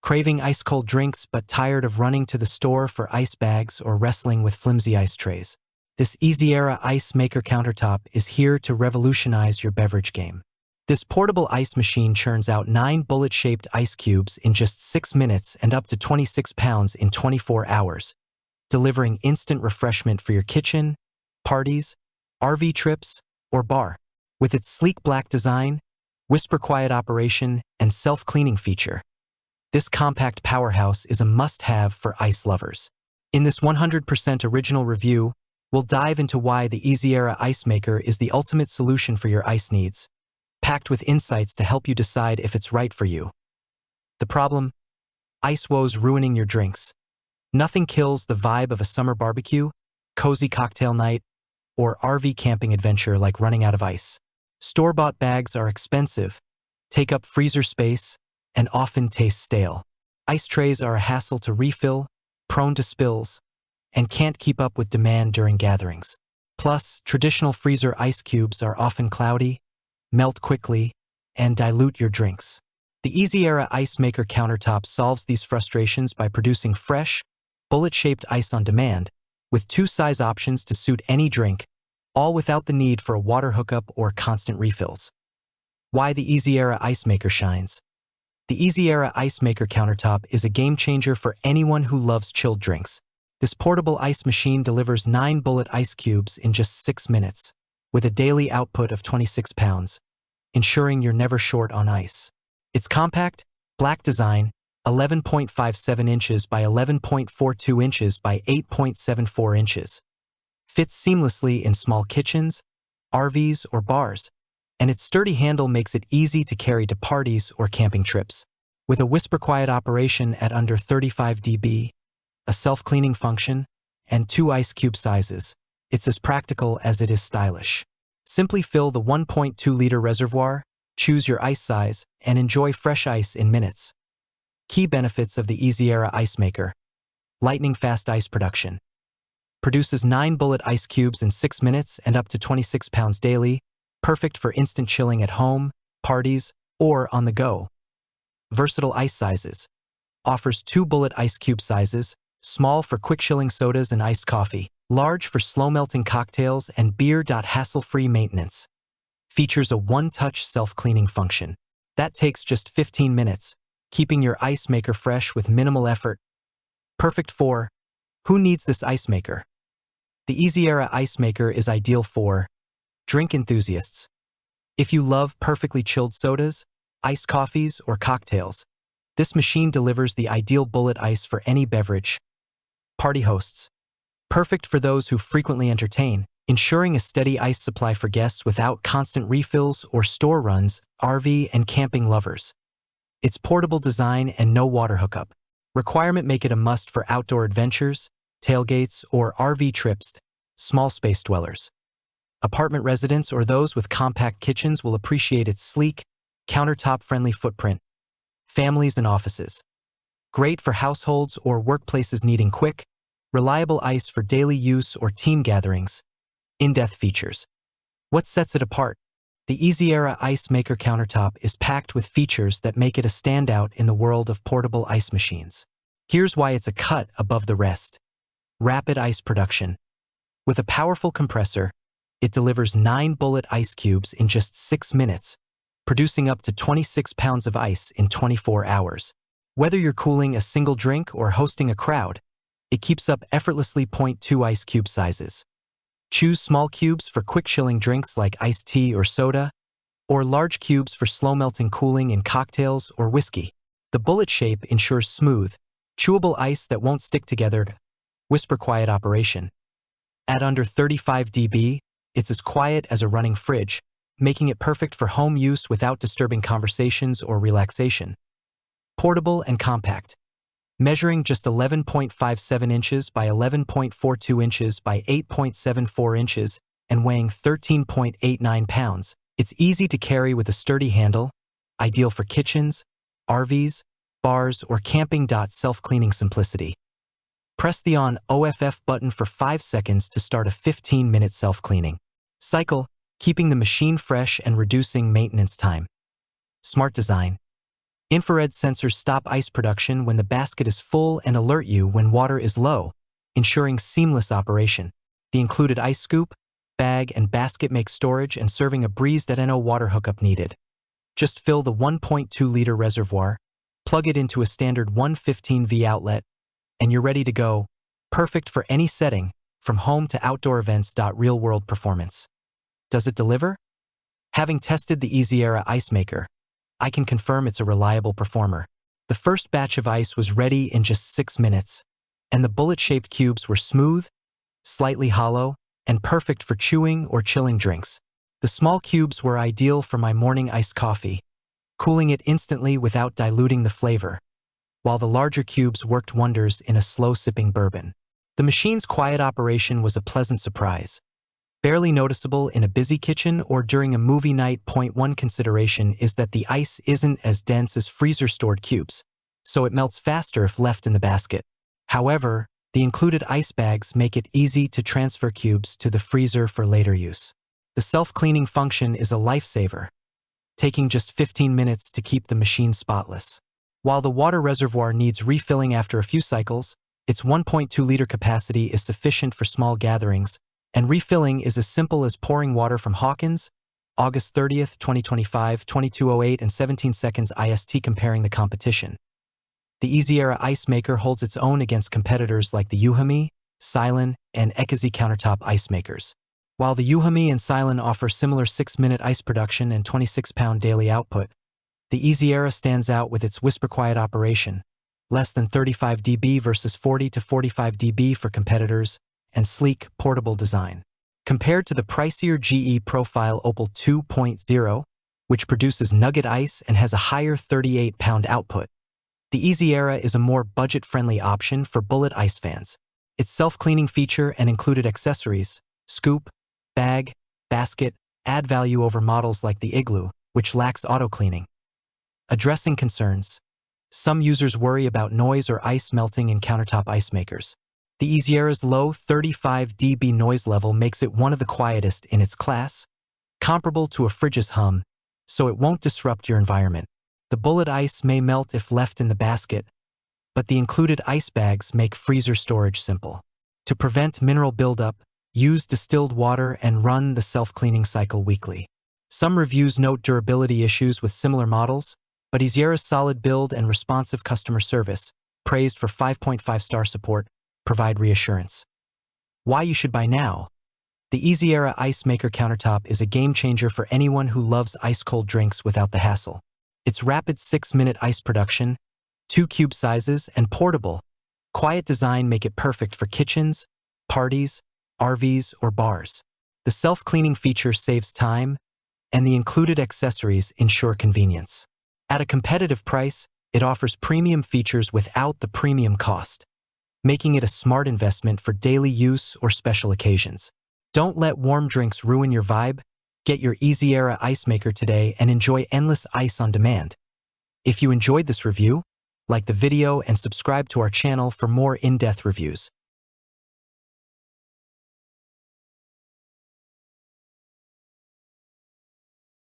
Craving ice-cold drinks but tired of running to the store for ice bags or wrestling with flimsy ice trays? This Easyera Ice Maker Countertop is here to revolutionize your beverage game. This portable ice machine churns out 9 bullet-shaped ice cubes in just 6 minutes and up to 26 pounds in 24 hours, delivering instant refreshment for your kitchen, parties, RV trips, or bar. With its sleek black design, whisper-quiet operation, and self-cleaning feature, this compact powerhouse is a must-have for ice lovers. In this 100% original review, we'll dive into why the Easyera Ice Maker is the ultimate solution for your ice needs, packed with insights to help you decide if it's right for you. The problem? Ice woes ruining your drinks. Nothing kills the vibe of a summer barbecue, cozy cocktail night, or RV camping adventure like running out of ice. Store-bought bags are expensive, take up freezer space, and often taste stale. Ice trays are a hassle to refill, prone to spills, and can't keep up with demand during gatherings. Plus, traditional freezer ice cubes are often cloudy, melt quickly, and dilute your drinks. The Easyera Ice Maker Countertop solves these frustrations by producing fresh, bullet-shaped ice on demand, with 2 size options to suit any drink, all without the need for a water hookup or constant refills. Why the Easyera Ice Maker shines? The Easyera Ice Maker Countertop is a game-changer for anyone who loves chilled drinks. This portable ice machine delivers 9 bullet ice cubes in just 6 minutes, with a daily output of 26 pounds, ensuring you're never short on ice. Its compact, black design, 11.57 inches by 11.42 inches by 8.74 inches, fits seamlessly in small kitchens, RVs, or bars, and its sturdy handle makes it easy to carry to parties or camping trips. With a whisper-quiet operation at under 35 dB, a self-cleaning function, and 2 ice cube sizes, it's as practical as it is stylish. Simply fill the 1.2-liter reservoir, choose your ice size, and enjoy fresh ice in minutes. Key benefits of the Easyera Ice Maker: lightning-fast ice production. Produces 9 bullet ice cubes in 6 minutes and up to 26 pounds daily, perfect for instant chilling at home, parties, or on the go. Versatile ice sizes. Offers 2 bullet ice cube sizes, small for quick-chilling sodas and iced coffee, large for slow-melting cocktails and beer. Hassle-free maintenance. Features a one-touch self-cleaning function. That takes just 15 minutes, keeping your ice maker fresh with minimal effort. Perfect for who needs this ice maker? The Easyera Ice Maker is ideal for drink enthusiasts. If you love perfectly chilled sodas, iced coffees, or cocktails, this machine delivers the ideal bullet ice for any beverage. Party hosts. Perfect for those who frequently entertain, ensuring a steady ice supply for guests without constant refills or store runs. RV and camping lovers. Its portable design and no water hookup requirement make it a must for outdoor adventures, tailgates, or RV trips. Small space dwellers. Apartment residents or those with compact kitchens will appreciate its sleek, countertop-friendly footprint. Families and offices. Great for households or workplaces needing quick, reliable ice for daily use or team gatherings. In-depth features. What sets it apart? The Easyera Ice Maker Countertop is packed with features that make it a standout in the world of portable ice machines. Here's why it's a cut above the rest. Rapid ice production. With a powerful compressor, it delivers 9 bullet ice cubes in just 6 minutes, producing up to 26 pounds of ice in 24 hours. Whether you're cooling a single drink or hosting a crowd, it keeps up effortlessly. 2 ice cube sizes. Choose small cubes for quick-chilling drinks like iced tea or soda, or large cubes for slow-melting cooling in cocktails or whiskey. The bullet shape ensures smooth, chewable ice that won't stick together. Whisper-quiet operation. At under 35 dB, it's as quiet as a running fridge, making it perfect for home use without disturbing conversations or relaxation. Portable and compact. Measuring just 11.57 inches by 11.42 inches by 8.74 inches and weighing 13.89 pounds, it's easy to carry with a sturdy handle, ideal for kitchens, RVs, bars, or camping. Self-cleaning simplicity. Press the on/off button for 5 seconds to start a 15-minute self-cleaning cycle, keeping the machine fresh and reducing maintenance time. Smart design. Infrared sensors stop ice production when the basket is full and alert you when water is low, ensuring seamless operation. The included ice scoop, bag, and basket make storage and serving a breeze.no water hookup needed. Just fill the 1.2-liter reservoir, plug it into a standard 115V outlet, and you're ready to go. Perfect for any setting, from home to outdoor events. Real-world performance. Does it deliver? Having tested the Easyera Ice Maker, I can confirm it's a reliable performer. The first batch of ice was ready in just 6 minutes, and the bullet-shaped cubes were smooth, slightly hollow, and perfect for chewing or chilling drinks. The small cubes were ideal for my morning iced coffee, cooling it instantly without diluting the flavor, while the larger cubes worked wonders in a slow-sipping bourbon. The machine's quiet operation was a pleasant surprise, barely noticeable in a busy kitchen or during a movie night. One consideration is that the ice isn't as dense as freezer-stored cubes, so it melts faster if left in the basket. However, the included ice bags make it easy to transfer cubes to the freezer for later use. The self-cleaning function is a lifesaver, taking just 15 minutes to keep the machine spotless. While the water reservoir needs refilling after a few cycles, its 1.2-liter capacity is sufficient for small gatherings, and refilling is as simple as pouring water from Hawkins, August 30th, 2025, 22:08 and 17 seconds IST. Comparing the competition. The Easyera Ice Maker holds its own against competitors like the Yuhami, Silent, and Easyera Countertop ice makers. While the Yuhami and Silent offer similar 6-minute ice production and 26-pound daily output, the Easyera stands out with its whisper-quiet operation, less than 35 dB versus 40 to 45 dB for competitors, and sleek, portable design. Compared to the pricier GE Profile Opal 2.0, which produces nugget ice and has a higher 38-pound output, the Easyera is a more budget-friendly option for bullet ice fans. Its self-cleaning feature and included accessories, scoop, bag, basket, add value over models like the Igloo, which lacks auto-cleaning. Addressing concerns. Some users worry about noise or ice melting in countertop ice makers. The Easyera's low 35 dB noise level makes it one of the quietest in its class, comparable to a fridge's hum, so it won't disrupt your environment. The bullet ice may melt if left in the basket, but the included ice bags make freezer storage simple. To prevent mineral buildup, use distilled water and run the self-cleaning cycle weekly. Some reviews note durability issues with similar models, but Easyera's solid build and responsive customer service, praised for 5.5-star support, provide reassurance. Why you should buy now? The Easyera Ice Maker Countertop is a game-changer for anyone who loves ice-cold drinks without the hassle. Its rapid 6-minute ice production, 2 cube sizes, and portable, quiet design make it perfect for kitchens, parties, RVs, or bars. The self-cleaning feature saves time, and the included accessories ensure convenience. At a competitive price, it offers premium features without the premium cost, making it a smart investment for daily use or special occasions. Don't let warm drinks ruin your vibe. Get your Easyera Ice Maker today and enjoy endless ice on demand. If you enjoyed this review, like the video and subscribe to our channel for more in-depth reviews.